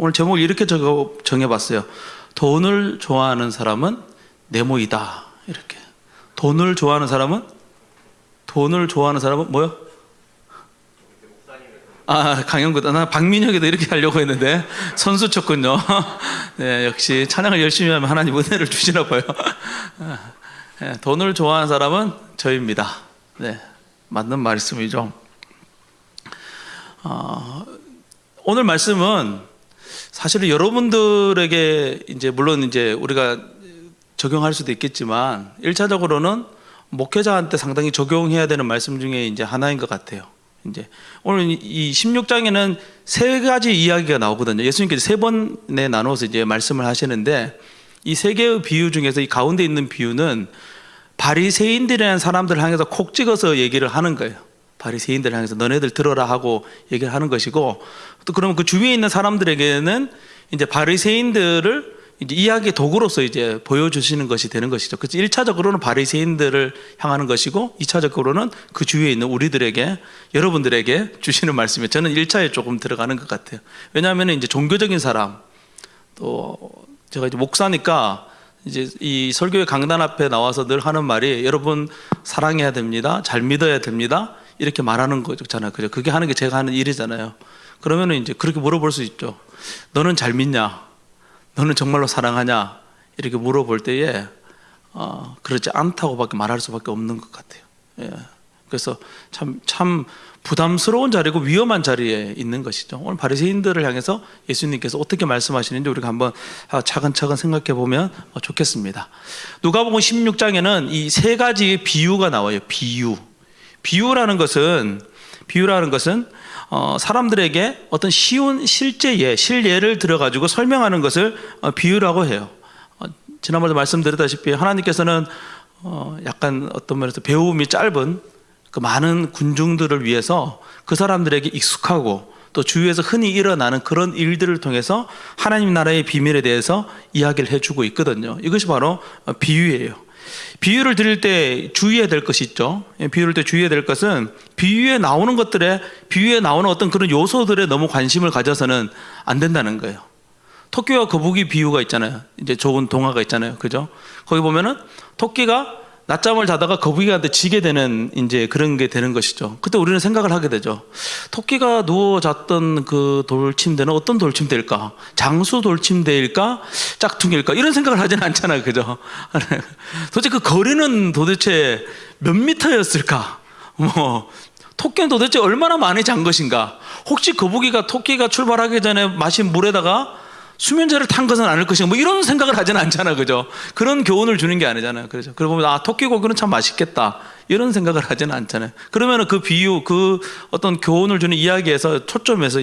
오늘 제목을 이렇게 정해봤어요. 돈을 좋아하는 사람은 네모이다. 이렇게. 돈을 좋아하는 사람은 뭐요? 강영구다. 나 박민혁이도 이렇게 하려고 했는데 선수 쳤군요. 네, 역시 찬양을 열심히 하면 하나님 은혜를 주시나 봐요. 네, 돈을 좋아하는 사람은 저입니다. 네, 맞는 말씀이죠. 오늘 말씀은 사실은 여러분들에게 물론 우리가 적용할 수도 있겠지만 1차적으로는 목회자한테 상당히 적용해야 되는 말씀 중에 하나인 것 같아요. 오늘 이 16장에는 세 가지 이야기가 나오거든요. 예수님께서 세 번에 나눠서 말씀을 하시는데 이 세 개의 비유 중에서 이 가운데 있는 비유는 바리새인들이라는 사람들을 향해서 콕 찍어서 얘기를 하는 거예요. 바리새인들을 향해서 너네들 들어라 하고 얘기를 하는 것이고, 또 그러면 그 주위에 있는 사람들에게는 바리새인들을 이야기 도구로서 보여주시는 것이 되는 것이죠. 그래서 1차적으로는 바리새인들을 향하는 것이고 2차적으로는 그 주위에 있는 우리들에게, 여러분들에게 주시는 말씀이에요. 저는 1차에 조금 들어가는 것 같아요. 왜냐하면 종교적인 사람, 또 제가 목사니까 이 설교회 강단 앞에 나와서 늘 하는 말이 여러분 사랑해야 됩니다. 잘 믿어야 됩니다. 이렇게 말하는 거잖아요. 그죠? 그게 하는 게 제가 하는 일이잖아요. 그러면은 그렇게 물어볼 수 있죠. 너는 잘 믿냐? 너는 정말로 사랑하냐? 이렇게 물어볼 때에 그렇지 않다고밖에 말할 수밖에 없는 것 같아요. 예. 그래서 참 부담스러운 자리고 위험한 자리에 있는 것이죠. 오늘 바리새인들을 향해서 예수님께서 어떻게 말씀하시는지 우리가 한번 차근차근 생각해 보면 좋겠습니다. 누가복음 16장에는 이 세 가지의 비유가 나와요. 비유라는 것은 사람들에게 어떤 쉬운 실예를 들어가지고 설명하는 것을 비유라고 해요. 지난번에 말씀드렸다시피 하나님께서는 약간 어떤 면에서 배움이 짧은 그 많은 군중들을 위해서 그 사람들에게 익숙하고 또 주위에서 흔히 일어나는 그런 일들을 통해서 하나님 나라의 비밀에 대해서 이야기를 해주고 있거든요. 이것이 바로 비유예요. 비유를 드릴 때 주의해야 될 것이 있죠. 비유를 때 주의해야 될 것은 비유에 나오는 어떤 그런 요소들에 너무 관심을 가져서는 안 된다는 거예요. 토끼와 거북이 비유가 있잖아요. 좋은 동화가 있잖아요. 그죠? 거기 보면은 토끼가 낮잠을 자다가 거북이한테 지게 되는 그런 게 되는 것이죠. 그때 우리는 생각을 하게 되죠. 토끼가 누워 잤던 그 돌침대는 어떤 돌침대일까? 장수 돌침대일까? 짝퉁일까? 이런 생각을 하지는 않잖아요. 그죠? 도대체 그 거리는 도대체 몇 미터였을까? 토끼는 도대체 얼마나 많이 잔 것인가? 혹시 거북이가 토끼가 출발하기 전에 마신 물에다가 수면제를 탄 것은 아닐 것인가? 이런 생각을 하지는 않잖아. 그죠? 그런 교훈을 주는 게 아니잖아요. 그렇죠? 그러고 보면, 토끼 고기는 참 맛있겠다. 이런 생각을 하지는 않잖아요. 그러면 그 비유, 그 어떤 교훈을 주는 이야기에서 초점에서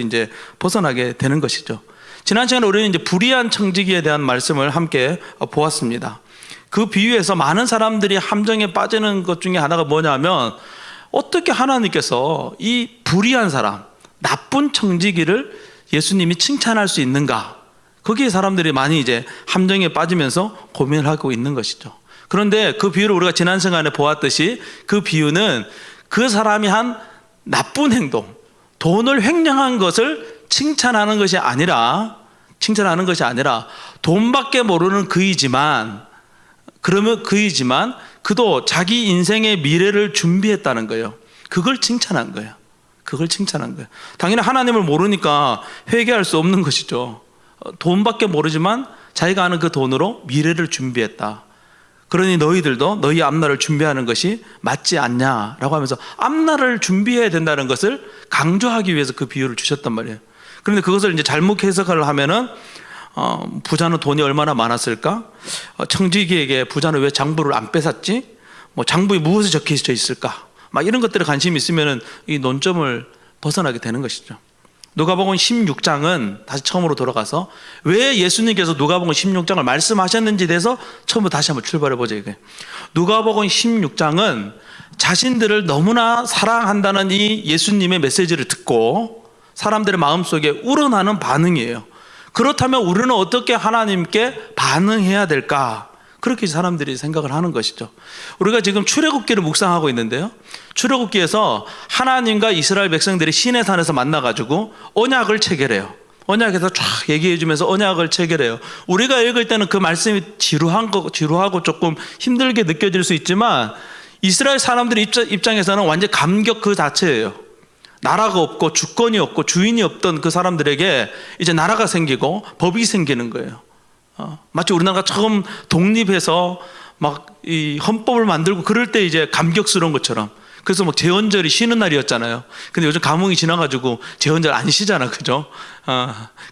벗어나게 되는 것이죠. 지난 시간에 우리는 불의한 청지기에 대한 말씀을 함께 보았습니다. 그 비유에서 많은 사람들이 함정에 빠지는 것 중에 하나가 뭐냐면, 어떻게 하나님께서 이 불의한 사람, 나쁜 청지기를 예수님이 칭찬할 수 있는가? 거기에 사람들이 많이 함정에 빠지면서 고민을 하고 있는 것이죠. 그런데 그 비유를 우리가 지난 시간에 보았듯이 그 비유는 그 사람이 한 나쁜 행동, 돈을 횡령한 것을 칭찬하는 것이 아니라 돈밖에 모르는 그이지만 그도 자기 인생의 미래를 준비했다는 거예요. 그걸 칭찬한 거예요. 당연히 하나님을 모르니까 회개할 수 없는 것이죠. 돈밖에 모르지만 자기가 아는 그 돈으로 미래를 준비했다. 그러니 너희들도 너희 앞날을 준비하는 것이 맞지 않냐라고 하면서 앞날을 준비해야 된다는 것을 강조하기 위해서 그 비유를 주셨단 말이에요. 그런데 그것을 잘못 해석을 하면은 부자는 돈이 얼마나 많았을까? 청지기에게 부자는 왜 장부를 안 뺏었지? 장부에 무엇이 적혀져 있을까? 이런 것들에 관심이 있으면은 이 논점을 벗어나게 되는 것이죠. 누가복음 16장은 다시 처음으로 돌아가서 왜 예수님께서 누가복음 16장을 말씀하셨는지에 대해서 처음부터 다시 한번 출발해 보자 이거예요. 누가복음 16장은 자신들을 너무나 사랑한다는 이 예수님의 메시지를 듣고 사람들의 마음속에 우러나는 반응이에요. 그렇다면 우리는 어떻게 하나님께 반응해야 될까? 그렇게 사람들이 생각을 하는 것이죠. 우리가 지금 출애굽기를 묵상하고 있는데요, 출애굽기에서 하나님과 이스라엘 백성들이 시내산에서 만나가지고 언약을 체결해요. 언약에서 쫙 얘기해 주면서 언약을 체결해요. 우리가 읽을 때는 그 말씀이 지루하고 조금 힘들게 느껴질 수 있지만 이스라엘 사람들 입장에서는 완전 감격 그 자체예요. 나라가 없고 주권이 없고 주인이 없던 그 사람들에게 이제 나라가 생기고 법이 생기는 거예요. 마치 우리나라가 처음 독립해서 막 이 헌법을 만들고 그럴 때 이제 감격스러운 것처럼. 그래서 막 제헌절이 쉬는 날이었잖아요. 근데 요즘 감흥이 지나가지고 제헌절 안 쉬잖아, 그죠?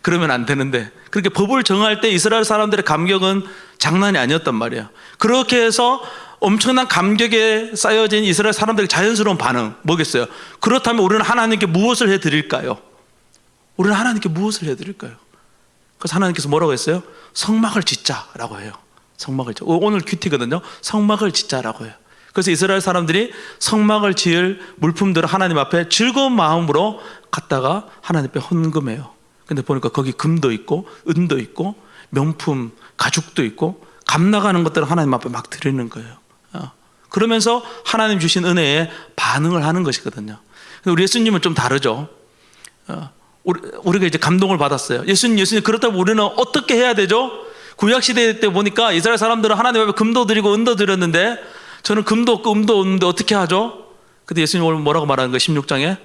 그러면 안 되는데 그렇게 법을 정할 때 이스라엘 사람들의 감격은 장난이 아니었단 말이에요. 그렇게 해서 엄청난 감격에 쌓여진 이스라엘 사람들의 자연스러운 반응 뭐겠어요? 그렇다면 우리는 하나님께 무엇을 해드릴까요? 우리는 하나님께 무엇을 해드릴까요? 그래서 하나님께서 뭐라고 했어요? 성막을 짓자라고 해요. 성막을 짓자. 오늘 큐티거든요. 성막을 짓자라고 해요. 그래서 이스라엘 사람들이 성막을 지을 물품들을 하나님 앞에 즐거운 마음으로 갖다가 하나님 앞에 헌금해요. 근데 보니까 거기 금도 있고 은도 있고 명품 가죽도 있고 값 나가는 것들을 하나님 앞에 막 드리는 거예요. 그러면서 하나님 주신 은혜에 반응을 하는 것이거든요. 우리 예수님은 좀 다르죠. 우리가 이제 감동을 받았어요. 예수님 그렇다면 우리는 어떻게 해야 되죠? 구약시대 때 보니까 이스라엘 사람들은 하나님 앞에 금도 드리고 은도 드렸는데 저는 금도 없고 음도 없는데 어떻게 하죠? 근데 예수님 오늘 뭐라고 말하는 거예요? 16장에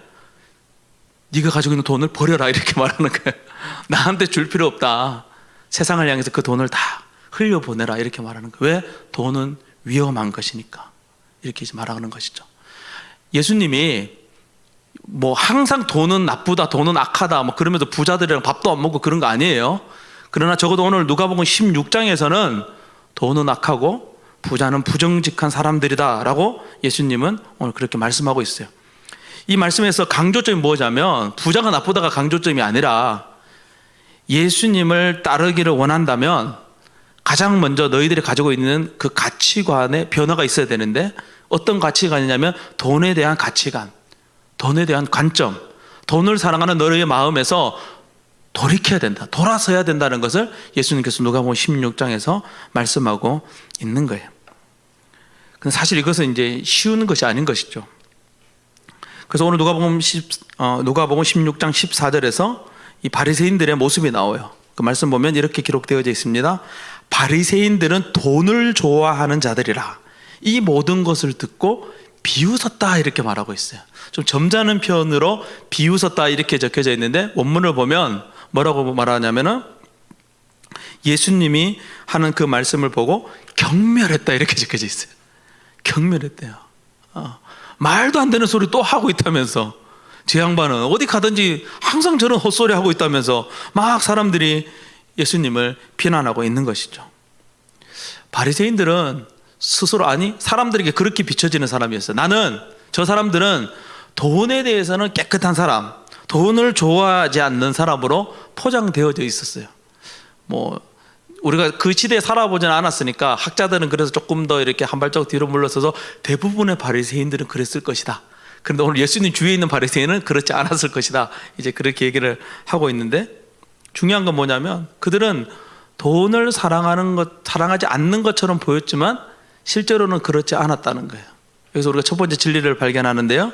네가 가지고 있는 돈을 버려라 이렇게 말하는 거예요. 나한테 줄 필요 없다. 세상을 향해서 그 돈을 다 흘려보내라 이렇게 말하는 거예요. 왜? 돈은 위험한 것이니까 이렇게 말하는 것이죠. 예수님이 뭐 항상 돈은 나쁘다, 돈은 악하다 뭐 그러면서 부자들이랑 밥도 안 먹고 그런 거 아니에요. 그러나 적어도 오늘 누가복음 16장에서는 돈은 악하고 부자는 부정직한 사람들이다 라고 예수님은 오늘 그렇게 말씀하고 있어요. 이 말씀에서 강조점이 뭐냐면 부자가 나쁘다가 강조점이 아니라 예수님을 따르기를 원한다면 가장 먼저 너희들이 가지고 있는 그 가치관에 변화가 있어야 되는데 어떤 가치관이냐면 돈에 대한 가치관, 돈에 대한 관점, 돈을 사랑하는 너희의 마음에서 돌이켜야 된다, 돌아서야 된다는 것을 예수님께서 누가복음 16장에서 말씀하고 있는 거예요. 근데 사실 이것은 이제 쉬운 것이 아닌 것이죠. 그래서 오늘 누가복음 16장 14절에서 이 바리새인들의 모습이 나와요. 그 말씀 보면 이렇게 기록되어져 있습니다. 바리새인들은 돈을 좋아하는 자들이라 이 모든 것을 듣고 비웃었다 이렇게 말하고 있어요. 좀 점잖은 표현으로 비웃었다 이렇게 적혀져 있는데 원문을 보면 뭐라고 말하냐면은 예수님이 하는 그 말씀을 보고 경멸했다 이렇게 적혀져 있어요. 경멸했대요. 말도 안 되는 소리 또 하고 있다면서 제 양반은 어디 가든지 항상 저런 헛소리 하고 있다면서 막 사람들이 예수님을 비난하고 있는 것이죠. 바리새인들은 스스로 사람들에게 그렇게 비춰지는 사람이었어요. 저 사람들은 돈에 대해서는 깨끗한 사람, 돈을 좋아하지 않는 사람으로 포장되어져 있었어요. 뭐 우리가 그 시대에 살아보지는 않았으니까 학자들은 그래서 조금 더 이렇게 한 발짝 뒤로 물러서서 대부분의 바리새인들은 그랬을 것이다. 그런데 오늘 예수님 주위에 있는 바리새인은 그렇지 않았을 것이다. 이제 그렇게 얘기를 하고 있는데 중요한 건 뭐냐면 그들은 돈을 사랑하지 않는 것처럼 보였지만 실제로는 그렇지 않았다는 거예요. 그래서 우리가 첫 번째 진리를 발견하는데요.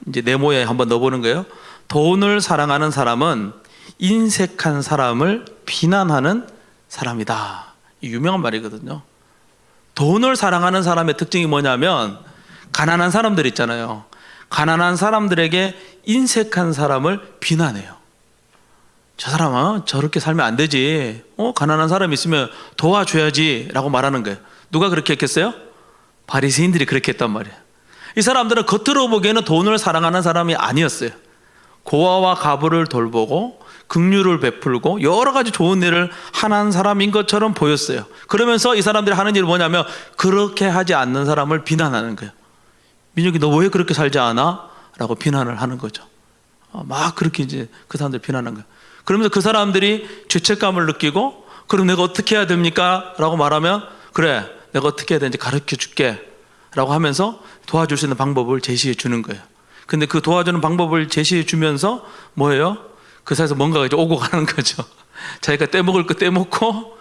이제 네모에 한번 넣어보는 거예요. 돈을 사랑하는 사람은 인색한 사람을 비난하는 사람이다. 유명한 말이거든요. 돈을 사랑하는 사람의 특징이 뭐냐면 가난한 사람들 있잖아요. 가난한 사람들에게 인색한 사람을 비난해요. 저 사람은 저렇게 살면 안 되지. 가난한 사람이 있으면 도와줘야지 라고 말하는 거예요. 누가 그렇게 했겠어요? 바리새인들이 그렇게 했단 말이에요. 이 사람들은 겉으로 보기에는 돈을 사랑하는 사람이 아니었어요. 고아와 과부를 돌보고 긍휼을 베풀고 여러 가지 좋은 일을 하는 사람인 것처럼 보였어요. 그러면서 이 사람들이 하는 일이 뭐냐면 그렇게 하지 않는 사람을 비난하는 거예요. 민혁이 너 왜 그렇게 살지 않아? 라고 비난을 하는 거죠. 막 그렇게 이제 그 사람들 비난하는 거예요. 그러면서 그 사람들이 죄책감을 느끼고 그럼 내가 어떻게 해야 됩니까? 라고 말하면 그래 내가 어떻게 해야 되는지 가르쳐 줄게 라고 하면서 도와줄 수 있는 방법을 제시해 주는 거예요. 근데 그 도와주는 방법을 제시해 주면서 뭐예요? 그 사이에서 뭔가가 이제 오고 가는 거죠. 자기가 떼먹을 거 떼먹고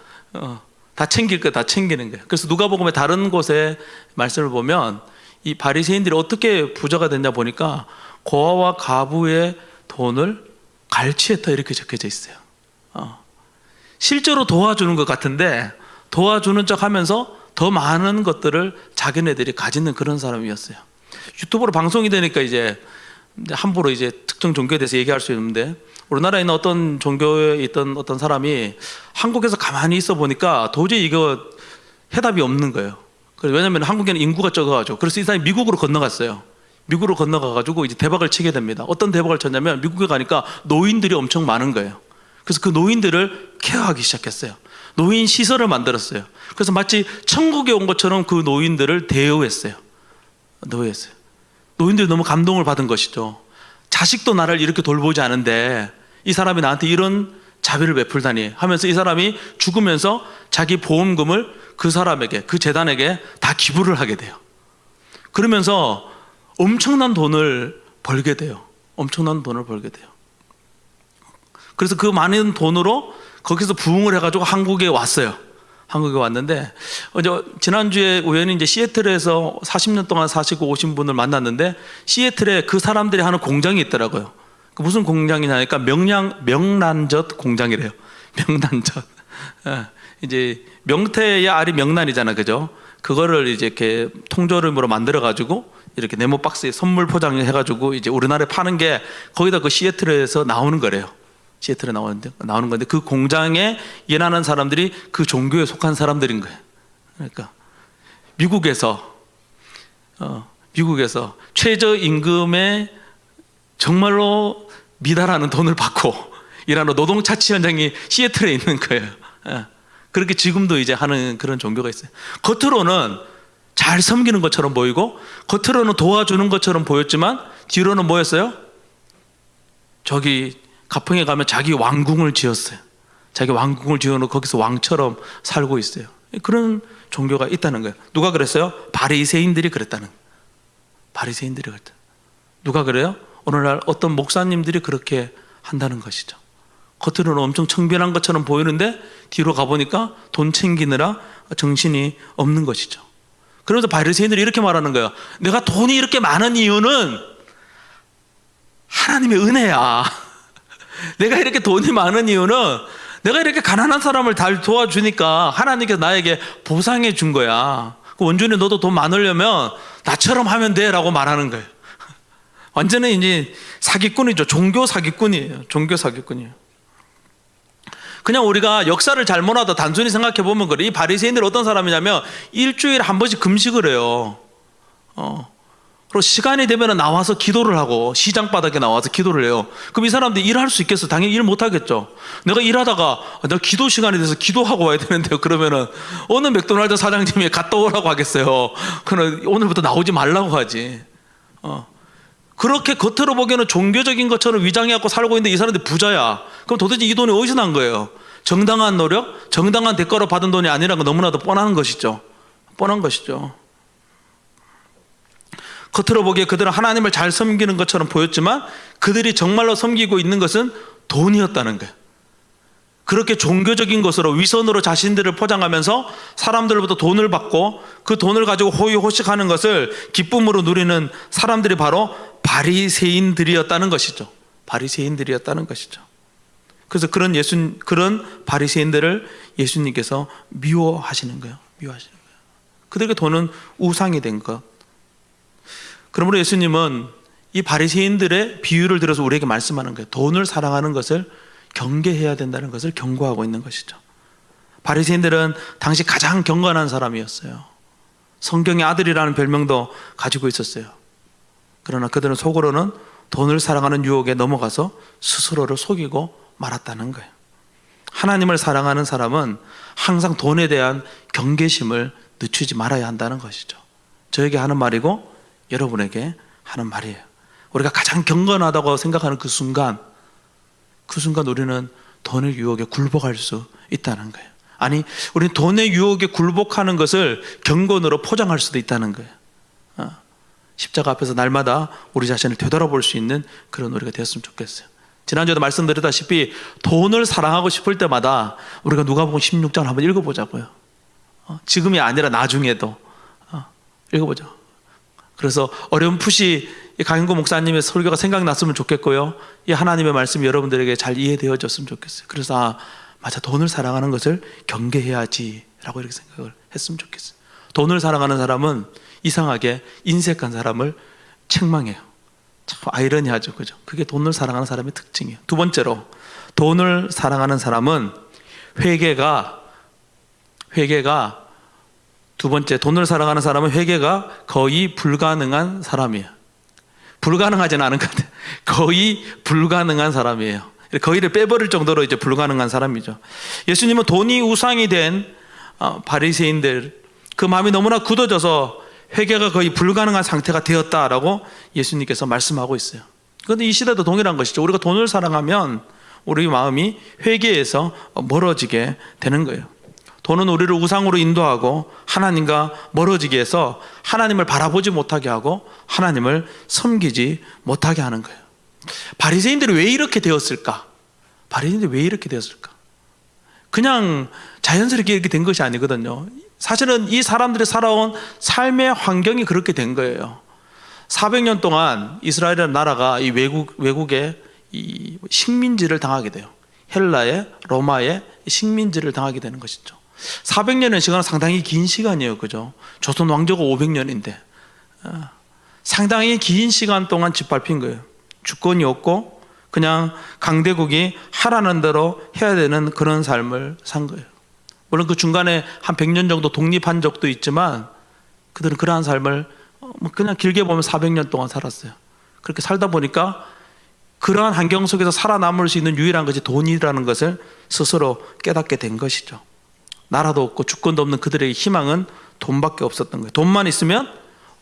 다 챙길 거 다 챙기는 거예요. 그래서 누가복음의 다른 곳에 말씀을 보면 이 바리새인들이 어떻게 부자가 됐냐 보니까 고아와 과부의 돈을 갈취했다 이렇게 적혀져 있어요. 실제로 도와주는 것 같은데 도와주는 척 하면서 더 많은 것들을 자기네들이 가지는 그런 사람이었어요. 유튜브로 방송이 되니까 이제 함부로 이제 특정 종교에 대해서 얘기할 수 있는데, 우리나라에 있는 어떤 종교에 있던 어떤 사람이 한국에서 가만히 있어 보니까 도저히 이거 해답이 없는 거예요. 왜냐하면 한국에는 인구가 적어가지고. 그래서 이 사람이 미국으로 건너갔어요. 미국으로 건너가가지고 이제 대박을 치게 됩니다. 어떤 대박을 쳤냐면, 미국에 가니까 노인들이 엄청 많은 거예요. 그래서 그 노인들을 케어하기 시작했어요. 노인 시설을 만들었어요. 그래서 마치 천국에 온 것처럼 그 노인들을 대우했어요. 노인들이 너무 감동을 받은 것이죠. 자식도 나를 이렇게 돌보지 않은데 이 사람이 나한테 이런 자비를 베풀다니 하면서 이 사람이 죽으면서 자기 보험금을 그 사람에게, 그 재단에게 다 기부를 하게 돼요. 그러면서 엄청난 돈을 벌게 돼요. 그래서 그 많은 돈으로 거기서 부흥을 해가지고 한국에 왔어요. 한국에 왔는데, 지난주에 우연히 이제 시애틀에서 40년 동안 사시고 오신 분을 만났는데, 시애틀에 그 사람들이 하는 공장이 있더라고요. 무슨 공장이냐니까 명란젓 공장이래요. 명란젓. 이제 명태의 알이 명란이잖아, 그죠? 그거를 이제 이렇게 통조림으로 만들어가지고 이렇게 네모 박스에 선물 포장해가지고 이제 우리나라에 파는 게 거기다 그 시애틀에서 나오는 거래요. 시애틀에 나오는 건데, 그 공장에 일하는 사람들이 그 종교에 속한 사람들인 거예요. 그러니까 미국에서 최저임금에 정말로 미달하는 돈을 받고 일하는 노동자치 현장이 시애틀에 있는 거예요. 그렇게 지금도 이제 하는 그런 종교가 있어요. 겉으로는 잘 섬기는 것처럼 보이고, 겉으로는 도와주는 것처럼 보였지만 뒤로는 뭐였어요? 저기 가평에 가면 자기 왕궁을 지었어요. 자기 왕궁을 지어놓고 거기서 왕처럼 살고 있어요. 그런 종교가 있다는 거예요. 누가 그랬어요? 바리새인들이 그랬다는. 누가 그래요? 오늘날 어떤 목사님들이 그렇게 한다는 것이죠. 겉으로는 엄청 청빈한 것처럼 보이는데 뒤로 가보니까 돈 챙기느라 정신이 없는 것이죠. 그러면서 바리새인들이 이렇게 말하는 거예요. 내가 돈이 이렇게 많은 이유는 하나님의 은혜야. 내가 이렇게 돈이 많은 이유는 내가 이렇게 가난한 사람을 잘 도와주니까 하나님께서 나에게 보상해 준 거야. 원준이 너도 돈 많으려면 나처럼 하면 돼 라고 말하는 거예요. 완전히 이제 사기꾼이죠. 종교 사기꾼이에요. 그냥 우리가 역사를 잘못하다 단순히 생각해 보면 그래. 이 바리새인들이 어떤 사람이냐면 일주일에 한 번씩 금식을 해요. 그리고 시간이 되면 나와서 기도를 하고, 시장 바닥에 나와서 기도를 해요. 그럼 이 사람들이 일할 수 있겠어? 당연히 일 못 하겠죠. 내가 일하다가 내가 기도 시간이 돼서 기도하고 와야 되는데, 그러면은 어느 맥도날드 사장님이 갔다 오라고 하겠어요? 그는 오늘부터 나오지 말라고 하지. 그렇게 겉으로 보기에는 종교적인 것처럼 위장해갖고 살고 있는데 이 사람들이 부자야. 그럼 도대체 이 돈이 어디서 난 거예요? 정당한 노력, 정당한 대가로 받은 돈이 아니라는 건 너무나도 뻔한 것이죠. 겉으로 보기에 그들은 하나님을 잘 섬기는 것처럼 보였지만 그들이 정말로 섬기고 있는 것은 돈이었다는 거예요. 그렇게 종교적인 것으로 위선으로 자신들을 포장하면서 사람들로부터 돈을 받고 그 돈을 가지고 호의호식하는 것을 기쁨으로 누리는 사람들이 바로 바리새인들이었다는 것이죠. 그래서 그런 바리새인들을 예수님께서 미워하시는 거예요. 그들에게 돈은 우상이 된 것. 그러므로 예수님은 이 바리새인들의 비유를 들어서 우리에게 말씀하는 거예요. 돈을 사랑하는 것을 경계해야 된다는 것을 경고하고 있는 것이죠. 바리새인들은 당시 가장 경건한 사람이었어요. 성경의 아들이라는 별명도 가지고 있었어요. 그러나 그들은 속으로는 돈을 사랑하는 유혹에 넘어가서 스스로를 속이고 말았다는 거예요. 하나님을 사랑하는 사람은 항상 돈에 대한 경계심을 늦추지 말아야 한다는 것이죠. 저에게 하는 말이고 여러분에게 하는 말이에요. 우리가 가장 경건하다고 생각하는 그 순간 우리는 돈의 유혹에 굴복할 수 있다는 거예요. 아니, 우리는 돈의 유혹에 굴복하는 것을 경건으로 포장할 수도 있다는 거예요. 십자가 앞에서 날마다 우리 자신을 되돌아볼 수 있는 그런 우리가 되었으면 좋겠어요. 지난주에도 말씀드렸다시피 돈을 사랑하고 싶을 때마다 우리가 누가복음 16장을 한번 읽어보자고요. 지금이 아니라 나중에도 읽어보자. 그래서 어렴풋이 이 강인구 목사님의 설교가 생각났으면 좋겠고요. 이 하나님의 말씀이 여러분들에게 잘 이해되어졌으면 좋겠어요. 그래서 맞아, 돈을 사랑하는 것을 경계해야지라고 이렇게 생각을 했으면 좋겠어요. 돈을 사랑하는 사람은 이상하게 인색한 사람을 책망해요. 참 아이러니하죠, 그죠? 그게 돈을 사랑하는 사람의 특징이에요. 두 번째로, 돈을 사랑하는 사람은 회개가 두 번째, 돈을 사랑하는 사람은 회개가 거의 불가능한 사람이에요. 불가능하지는 않은 것 같아요. 거의 불가능한 사람이에요. 거의를 빼버릴 정도로 이제 불가능한 사람이죠. 예수님은 돈이 우상이 된 바리새인들, 그 마음이 너무나 굳어져서 회개가 거의 불가능한 상태가 되었다라고 예수님께서 말씀하고 있어요. 그런데 이 시대도 동일한 것이죠. 우리가 돈을 사랑하면 우리 마음이 회개에서 멀어지게 되는 거예요. 돈은 우리를 우상으로 인도하고 하나님과 멀어지게 해서 하나님을 바라보지 못하게 하고 하나님을 섬기지 못하게 하는 거예요. 바리새인들이 왜 이렇게 되었을까? 그냥 자연스럽게 이렇게 된 것이 아니거든요. 사실은 이 사람들이 살아온 삶의 환경이 그렇게 된 거예요. 400년 동안 이스라엘이라는 나라가 이 외국의 이 식민지를 당하게 돼요. 헬라의, 로마의 식민지를 당하게 되는 것이죠. 400년의 시간은 상당히 긴 시간이에요, 그죠? 조선 왕조가 500년인데 상당히 긴 시간 동안 짓밟힌 거예요. 주권이 없고 그냥 강대국이 하라는 대로 해야 되는 그런 삶을 산 거예요. 물론 그 중간에 한 100년 정도 독립한 적도 있지만 그들은 그러한 삶을 그냥 길게 보면 400년 동안 살았어요. 그렇게 살다 보니까 그러한 환경 속에서 살아남을 수 있는 유일한 것이 돈이라는 것을 스스로 깨닫게 된 것이죠. 나라도 없고 주권도 없는 그들의 희망은 돈밖에 없었던 거예요. 돈만 있으면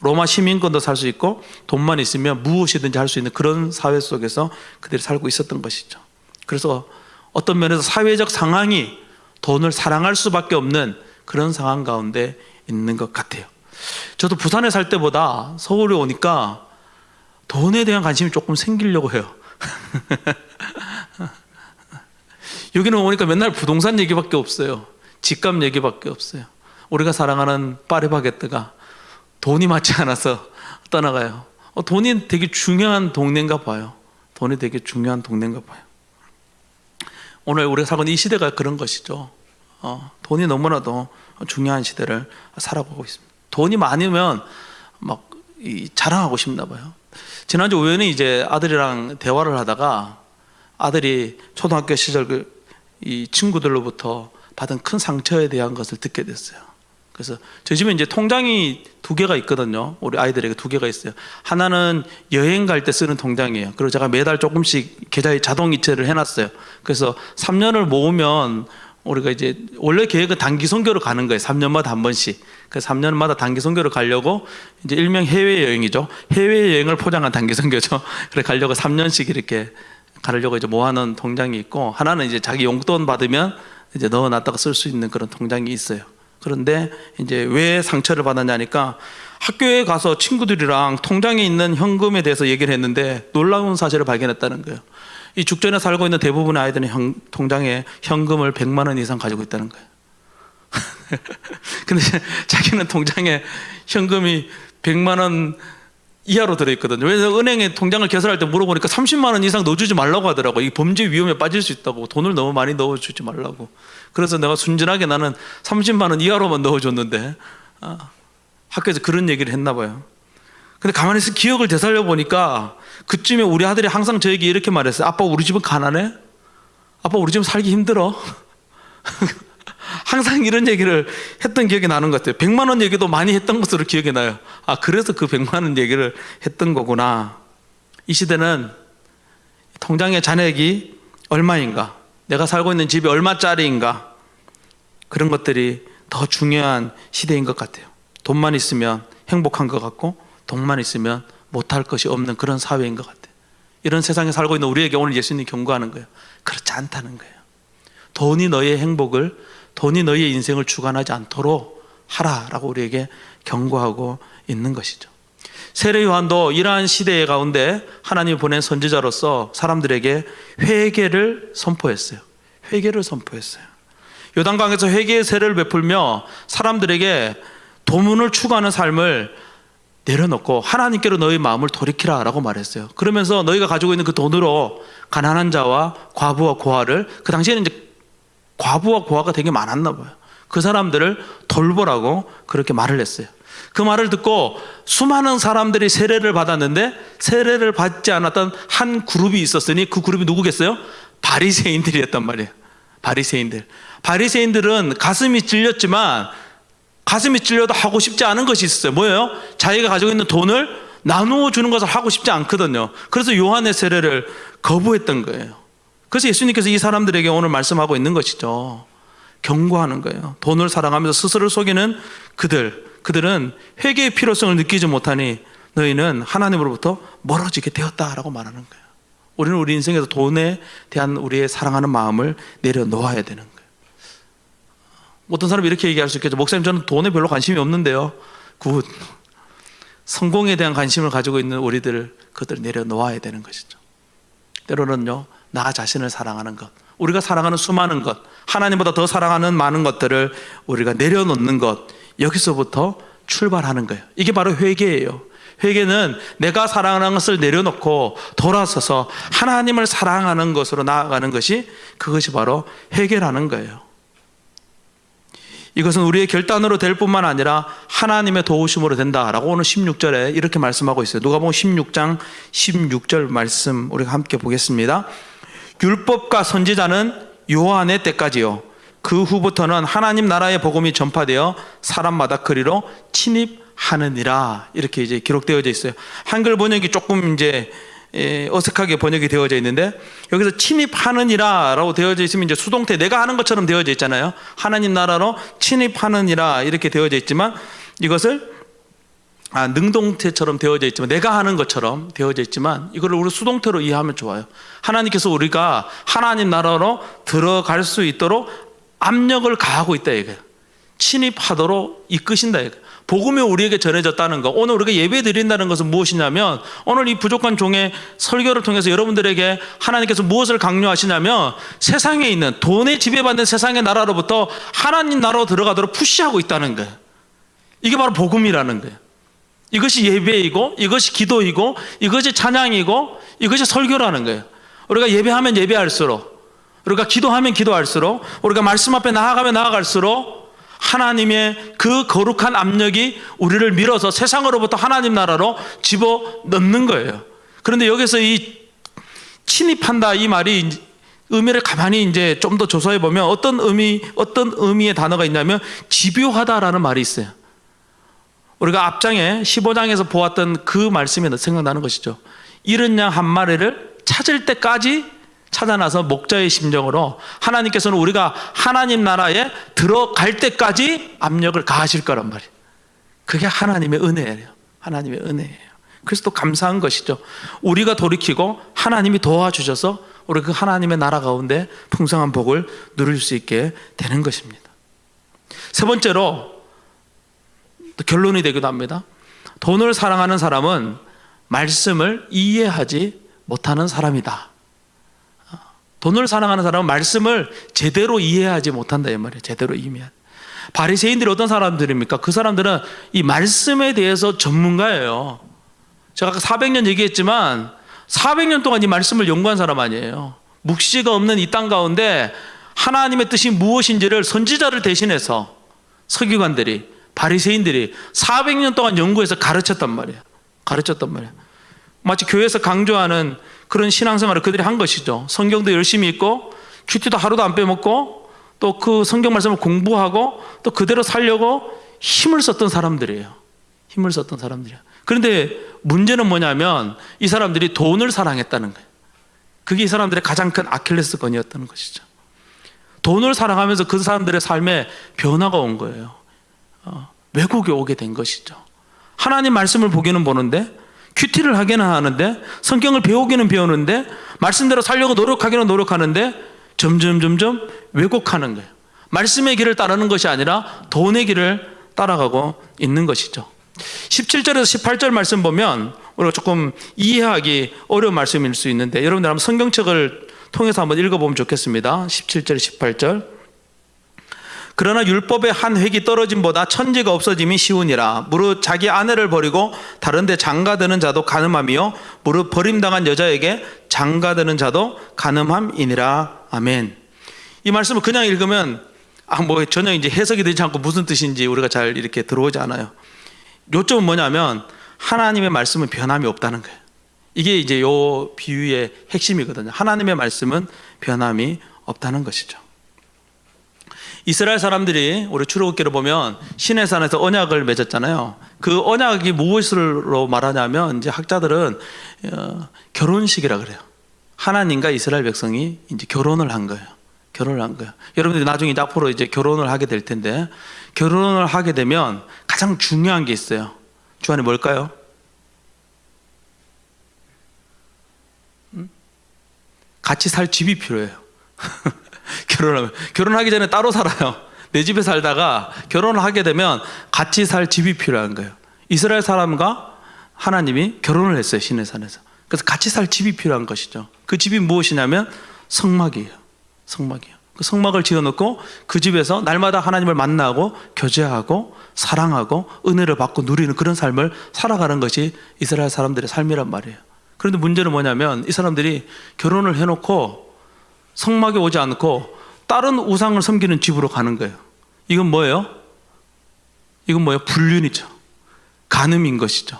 로마 시민권도 살 수 있고 돈만 있으면 무엇이든지 할 수 있는 그런 사회 속에서 그들이 살고 있었던 것이죠. 그래서 어떤 면에서 사회적 상황이 돈을 사랑할 수밖에 없는 그런 상황 가운데 있는 것 같아요. 저도 부산에 살 때보다 서울에 오니까 돈에 대한 관심이 조금 생기려고 해요. 여기는 오니까 맨날 부동산 얘기밖에 없어요. 집값 얘기밖에 없어요. 우리가 사랑하는 파리바게뜨가 돈이 맞지 않아서 떠나가요. 돈이 되게 중요한 동네인가 봐요. 오늘 우리가 살고 있는 이 시대가 그런 것이죠. 돈이 너무나도 중요한 시대를 살아가고 있습니다. 돈이 많으면 막 자랑하고 싶나 봐요. 지난주 우연히 이제 아들이랑 대화를 하다가 아들이 초등학교 시절 이 친구들로부터 받은 큰 상처에 대한 것을 듣게 됐어요. 그래서 저희 집에 이제 통장이 2개가 있거든요. 우리 아이들에게 2개가 있어요. 하나는 여행 갈 때 쓰는 통장이에요. 그리고 제가 매달 조금씩 계좌에 자동 이체를 해놨어요. 그래서 3년을 모으면 우리가 이제 원래 계획은 단기 선교로 가는 거예요. 3년마다 한 번씩. 그래서 3년마다 단기 선교를 가려고 이제 일명 해외 여행이죠. 해외 여행을 포장한 단기 선교죠. 그래 가려고 3년씩 이렇게 가려고 이제 모아놓은 통장이 있고, 하나는 이제 자기 용돈 받으면 이제 넣어놨다가 쓸 수 있는 그런 통장이 있어요. 그런데 이제 왜 상처를 받았냐니까 학교에 가서 친구들이랑 통장에 있는 현금에 대해서 얘기를 했는데 놀라운 사실을 발견했다는 거예요. 이 죽전에 살고 있는 대부분의 아이들은 통장에 현금을 100만 원 이상 가지고 있다는 거예요. 근데 자기는 통장에 현금이 100만 원 이하로 들어있거든요. 왜냐하면 은행에 통장을 개설할 때 물어보니까 30만 원 이상 넣어주지 말라고 하더라고. 이 범죄 위험에 빠질 수 있다고. 돈을 너무 많이 넣어주지 말라고. 그래서 내가 순진하게 나는 30만 원 이하로만 넣어줬는데 학교에서 그런 얘기를 했나 봐요. 근데 가만히 있어 기억을 되살려 보니까 그쯤에 우리 아들이 항상 저에게 이렇게 말했어요. 아빠, 우리 집은 가난해? 아빠, 우리 집은 살기 힘들어? 항상 이런 얘기를 했던 기억이 나는 것 같아요. 100만 원 얘기도 많이 했던 것으로 기억이 나요. 그래서 그 100만 원 얘기를 했던 거구나. 이 시대는 통장의 잔액이 얼마인가, 내가 살고 있는 집이 얼마짜리인가, 그런 것들이 더 중요한 시대인 것 같아요. 돈만 있으면 행복한 것 같고 돈만 있으면 못할 것이 없는 그런 사회인 것 같아요. 이런 세상에 살고 있는 우리에게 오늘 예수님이 경고하는 거예요. 그렇지 않다는 거예요. 돈이 너의 행복을, 돈이 너의 인생을 주관하지 않도록 하라라고 우리에게 경고하고 있는 것이죠. 세례 요한도 이러한 시대 가운데 하나님이 보낸 선지자로서 사람들에게 회개를 선포했어요. 요단강에서 회개의 세례를 베풀며 사람들에게 도문을 추구하는 삶을 내려놓고 하나님께로 너희 마음을 돌이키라 라고 말했어요. 그러면서 너희가 가지고 있는 그 돈으로 가난한 자와 과부와 고아를, 그 당시에는 이제 과부와 고아가 되게 많았나 봐요. 그 사람들을 돌보라고 그렇게 말을 했어요. 그 말을 듣고 수많은 사람들이 세례를 받았는데 세례를 받지 않았던 한 그룹이 있었으니 그 그룹이 누구겠어요? 바리새인들이었단 말이에요. 바리새인들은 가슴이 찔렸지만 가슴이 찔려도 하고 싶지 않은 것이 있었어요. 뭐예요? 자기가 가지고 있는 돈을 나누어 주는 것을 하고 싶지 않거든요. 그래서 요한의 세례를 거부했던 거예요. 그래서 예수님께서 이 사람들에게 오늘 말씀하고 있는 것이죠. 경고하는 거예요. 돈을 사랑하면서 스스로를 속이는 그들은 회개의 필요성을 느끼지 못하니 너희는 하나님으로부터 멀어지게 되었다라고 말하는 거예요. 우리는 우리 인생에서 돈에 대한 우리의 사랑하는 마음을 내려놓아야 되는 거예요. 어떤 사람이 이렇게 얘기할 수 있겠죠. 목사님, 저는 돈에 별로 관심이 없는데요. 굿. 성공에 대한 관심을 가지고 있는 우리들을 그것들을 내려놓아야 되는 것이죠. 때로는요, 나 자신을 사랑하는 것, 우리가 사랑하는 수많은 것, 하나님보다 더 사랑하는 많은 것들을 우리가 내려놓는 것, 여기서부터 출발하는 거예요. 이게 바로 회개예요. 회개는 내가 사랑하는 것을 내려놓고 돌아서서 하나님을 사랑하는 것으로 나아가는 것이, 그것이 바로 회개라는 거예요. 이것은 우리의 결단으로 될 뿐만 아니라 하나님의 도우심으로 된다라고 오늘 16절에 이렇게 말씀하고 있어요. 누가복음 16장 16절 말씀 우리가 함께 보겠습니다. 율법과 선지자는 요한의 때까지요, 그 후부터는 하나님 나라의 복음이 전파되어 사람마다 그리로 침입하느니라, 이렇게 이제 기록되어져 있어요. 한글 번역이 조금 이제 어색하게 번역이 되어져 있는데, 여기서 침입하느니라 라고 되어져 있으면 이제 수동태, 내가 하는 것처럼 되어져 있잖아요. 하나님 나라로 침입하느니라 이렇게 되어져 있지만, 이것을 능동태처럼 되어져 있지만, 내가 하는 것처럼 되어져 있지만, 이거를 우리 수동태로 이해하면 좋아요. 하나님께서 우리가 하나님 나라로 들어갈 수 있도록 압력을 가하고 있다 이거예요. 침입하도록 이끄신다 이거예요. 복음이 우리에게 전해졌다는 것, 오늘 우리가 예배 드린다는 것은 무엇이냐면, 오늘 이 부족한 종의 설교를 통해서 여러분들에게 하나님께서 무엇을 강요하시냐면, 세상에 있는 돈에 지배받는 세상의 나라로부터 하나님 나라로 들어가도록 푸시하고 있다는 거예요. 이게 바로 복음이라는 거예요. 이것이 예배이고, 이것이 기도이고, 이것이 찬양이고, 이것이 설교라는 거예요. 우리가 예배하면 예배할수록, 우리가 기도하면 기도할수록, 우리가 말씀 앞에 나아가면 나아갈수록 하나님의 그 거룩한 압력이 우리를 밀어서 세상으로부터 하나님 나라로 집어넣는 거예요. 그런데 여기서 이 침입한다 이 말이 의미를 가만히 이제 좀 더 조사해 보면 어떤 의미의 단어가 있냐면 집요하다라는 말이 있어요. 우리가 앞장에 15장에서 보았던 그 말씀이 생각나는 것이죠. 잃은 양 한 마리를 찾을 때까지 찾아나서 목자의 심정으로 하나님께서는 우리가 하나님 나라에 들어갈 때까지 압력을 가하실 거란 말이에요. 그게 하나님의 은혜예요. 하나님의 은혜예요. 그래서 또 감사한 것이죠. 우리가 돌이키고 하나님이 도와주셔서 우리가 그 하나님의 나라 가운데 풍성한 복을 누릴 수 있게 되는 것입니다. 세 번째로 결론이 되기도 합니다. 돈을 사랑하는 사람은 말씀을 이해하지 못하는 사람이다. 돈을 사랑하는 사람은 말씀을 제대로 이해하지 못한다 이 말이에요. 제대로 이해한. 바리새인들이 어떤 사람들입니까? 그 사람들은 이 말씀에 대해서 전문가예요. 제가 아까 400년 얘기했지만 400년 동안 이 말씀을 연구한 사람 아니에요. 묵시가 없는 이 땅 가운데 하나님의 뜻이 무엇인지를 선지자를 대신해서 서기관들이, 바리새인들이 400년 동안 연구해서 가르쳤단 말이에요. 마치 교회에서 강조하는 그런 신앙생활을 그들이 한 것이죠. 성경도 열심히 읽고 큐티도 하루도 안 빼먹고 또 그 성경 말씀을 공부하고 또 그대로 살려고 힘을 썼던 사람들이에요. 그런데 문제는 뭐냐면 이 사람들이 돈을 사랑했다는 거예요. 그게 이 사람들의 가장 큰 아킬레스건이었다는 것이죠. 돈을 사랑하면서 그 사람들의 삶에 변화가 온 거예요. 왜곡이 오게 된 것이죠. 하나님 말씀을 보기는 보는데, 큐티를 하기는 하는데, 성경을 배우기는 배우는데, 말씀대로 살려고 노력하기는 노력하는데 점점 왜곡하는 거예요. 말씀의 길을 따르는 것이 아니라 돈의 길을 따라가고 있는 것이죠. 17절에서 18절 말씀 보면 우리가 조금 이해하기 어려운 말씀일 수 있는데, 여러분들 한번 성경책을 통해서 한번 읽어보면 좋겠습니다. 17절 18절. 그러나 율법의 한 획이 떨어짐보다 천지가 없어짐이 쉬우니라. 무릇 자기 아내를 버리고 다른 데 장가드는 자도 가늠함이요 무릇 버림당한 여자에게 장가드는 자도 가늠함이니라. 아멘. 이 말씀을 그냥 읽으면 전혀 이제 해석이 되지 않고 무슨 뜻인지 우리가 잘 이렇게 들어오지 않아요. 요점은 뭐냐면 하나님의 말씀은 변함이 없다는 거예요. 이게 이제 요 비유의 핵심이거든요. 하나님의 말씀은 변함이 없다는 것이죠. 이스라엘 사람들이 우리 출애굽기를 보면 시내산에서 언약을 맺었잖아요. 그 언약이 무엇으로 말하냐면 이제 학자들은 결혼식이라 그래요. 하나님과 이스라엘 백성이 이제 결혼을 한 거예요. 여러분들이 나중에 이제 앞으로 이제 결혼을 하게 될 텐데, 결혼을 하게 되면 가장 중요한 게 있어요. 주안에 뭘까요? 같이 살 집이 필요해요. 결혼하기 전에 따로 살아요. 내 집에 살다가 결혼을 하게 되면 같이 살 집이 필요한 거예요. 이스라엘 사람과 하나님이 결혼을 했어요. 시내산에서. 그래서 같이 살 집이 필요한 것이죠. 그 집이 무엇이냐면 성막이에요. 그 성막을 지어놓고 그 집에서 날마다 하나님을 만나고 교제하고 사랑하고 은혜를 받고 누리는 그런 삶을 살아가는 것이 이스라엘 사람들의 삶이란 말이에요. 그런데 문제는 뭐냐면 이 사람들이 결혼을 해놓고 성막에 오지 않고 다른 우상을 섬기는 집으로 가는 거예요. 이건 뭐예요? 불륜이죠. 간음인 것이죠.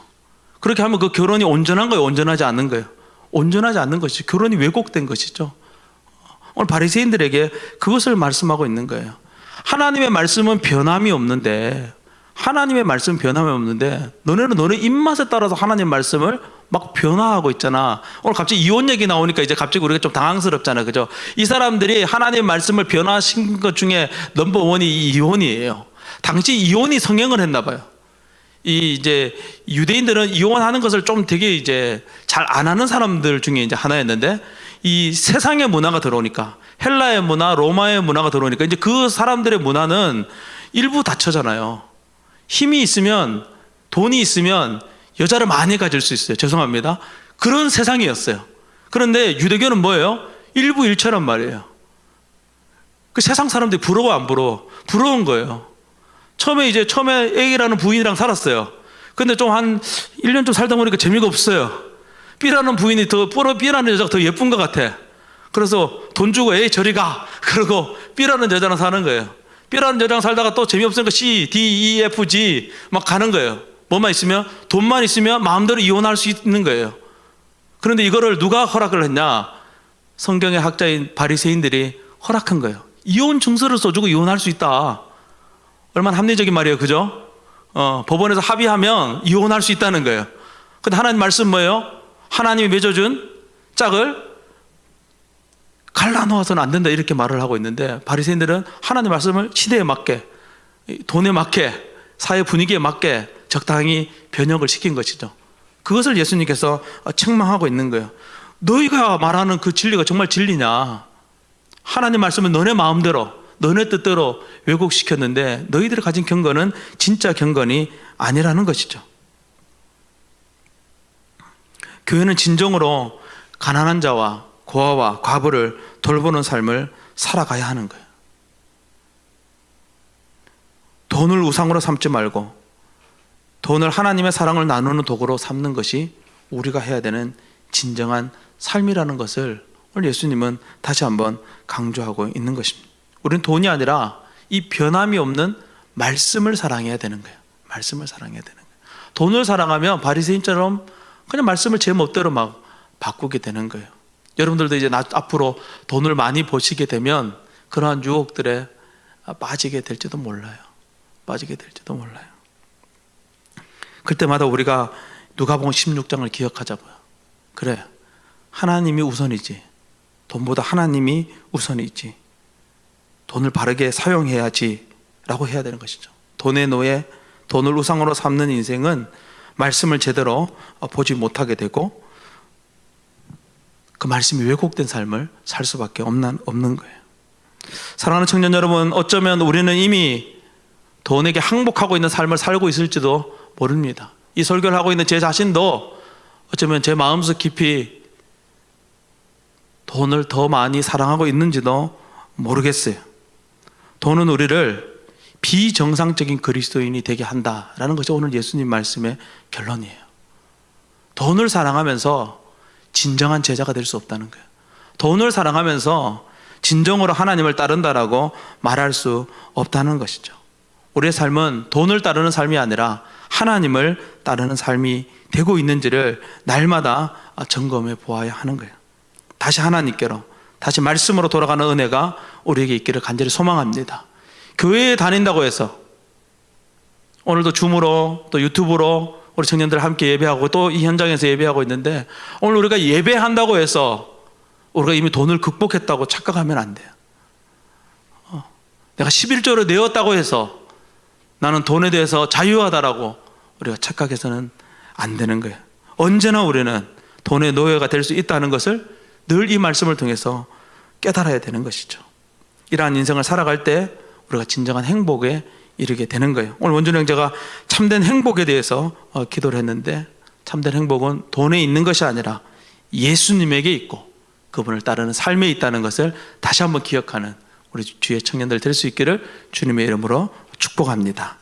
그렇게 하면 그 결혼이 온전한 거예요? 온전하지 않는 거예요? 온전하지 않는 것이죠. 결혼이 왜곡된 것이죠. 오늘 바리새인들에게 그것을 말씀하고 있는 거예요. 하나님의 말씀은 변함이 없는데 너네는 너네 입맛에 따라서 하나님 말씀을 막 변화하고 있잖아. 오늘 갑자기 이혼 얘기 나오니까 이제 갑자기 우리가 좀 당황스럽잖아요. 그죠? 이 사람들이 하나님 말씀을 변화시킨 것 중에 넘버원이 이혼이에요. 당시 이혼이 성행을 했나 봐요. 이제 유대인들은 이혼하는 것을 좀 되게 이제 잘 안 하는 사람들 중에 이제 하나였는데, 이 세상의 문화가 들어오니까, 헬라의 문화, 로마의 문화가 들어오니까 이제 그 사람들의 문화는 일부 다처잖아요. 힘이 있으면, 돈이 있으면 여자를 많이 가질 수 있어요. 죄송합니다. 그런 세상이었어요. 그런데 유대교는 뭐예요? 일부 일체란 말이에요. 그 세상 사람들이 부러워 안 부러워? 부러운 거예요. 처음에 A라는 부인이랑 살았어요. 근데 좀 한 1년 좀 살다 보니까 재미가 없어요. B라는 부인이 B라는 여자가 더 예쁜 것 같아. 그래서 돈 주고 A 저리 가. 그러고 B라는 여자랑 사는 거예요. B라는 여자랑 살다가 또 재미없으니까 C, D, E, F, G 막 가는 거예요. 뭐만 있으면, 돈만 있으면 마음대로 이혼할 수 있는 거예요. 그런데 이거를 누가 허락을 했냐? 성경의 학자인 바리새인들이 허락한 거예요. 이혼 증서를 써주고 이혼할 수 있다. 얼마나 합리적인 말이에요. 그죠? 법원에서 합의하면 이혼할 수 있다는 거예요. 근데 하나님 말씀 뭐예요? 하나님이 맺어준 짝을 갈라놓아서는 안 된다, 이렇게 말을 하고 있는데, 바리새인들은 하나님 말씀을 시대에 맞게, 돈에 맞게, 사회 분위기에 맞게 적당히 변형을 시킨 것이죠. 그것을 예수님께서 책망하고 있는 거예요. 너희가 말하는 그 진리가 정말 진리냐? 하나님 말씀은 너네 마음대로, 너네 뜻대로 왜곡시켰는데 너희들이 가진 경건은 진짜 경건이 아니라는 것이죠. 교회는 진정으로 가난한 자와 고아와 과부를 돌보는 삶을 살아가야 하는 거예요. 돈을 우상으로 삼지 말고 돈을 하나님의 사랑을 나누는 도구로 삼는 것이 우리가 해야 되는 진정한 삶이라는 것을 오늘 예수님은 다시 한번 강조하고 있는 것입니다. 우리는 돈이 아니라 이 변함이 없는 말씀을 사랑해야 되는 거예요. 말씀을 사랑해야 되는 거예요. 돈을 사랑하면 바리새인처럼 그냥 말씀을 제 멋대로 막 바꾸게 되는 거예요. 여러분들도 이제 앞으로 돈을 많이 버시게 되면 그러한 유혹들에 빠지게 될지도 몰라요. 그때마다 우리가 누가복음 16장을 기억하자고요. 그래, 하나님이 우선이지. 돈보다 하나님이 우선이지. 돈을 바르게 사용해야지 라고 해야 되는 것이죠. 돈의 노예, 돈을 우상으로 삼는 인생은 말씀을 제대로 보지 못하게 되고 그 말씀이 왜곡된 삶을 살 수밖에 없는 거예요. 사랑하는 청년 여러분, 어쩌면 우리는 이미 돈에게 항복하고 있는 삶을 살고 있을지도 모릅니다. 이 설교를 하고 있는 제 자신도 어쩌면 제 마음속 깊이 돈을 더 많이 사랑하고 있는지도 모르겠어요. 돈은 우리를 비정상적인 그리스도인이 되게 한다라는 것이 오늘 예수님 말씀의 결론이에요. 돈을 사랑하면서 진정한 제자가 될 수 없다는 거예요. 돈을 사랑하면서 진정으로 하나님을 따른다라고 말할 수 없다는 것이죠. 우리의 삶은 돈을 따르는 삶이 아니라 하나님을 따르는 삶이 되고 있는지를 날마다 점검해 보아야 하는 거예요. 다시 하나님께로, 다시 말씀으로 돌아가는 은혜가 우리에게 있기를 간절히 소망합니다. 교회에 다닌다고 해서 오늘도 줌으로 또 유튜브로 우리 청년들 함께 예배하고 또 이 현장에서 예배하고 있는데, 오늘 우리가 예배한다고 해서 우리가 이미 돈을 극복했다고 착각하면 안 돼요. 내가 11조를 내었다고 해서 나는 돈에 대해서 자유하다라고 우리가 착각해서는 안 되는 거예요. 언제나 우리는 돈의 노예가 될 수 있다는 것을 늘 이 말씀을 통해서 깨달아야 되는 것이죠. 이러한 인생을 살아갈 때 우리가 진정한 행복에 이르게 되는 거예요. 오늘 원준 형제가 참된 행복에 대해서 기도를 했는데, 참된 행복은 돈에 있는 것이 아니라 예수님에게 있고 그분을 따르는 삶에 있다는 것을 다시 한번 기억하는 우리 주의 청년들 될 수 있기를 주님의 이름으로 축복합니다.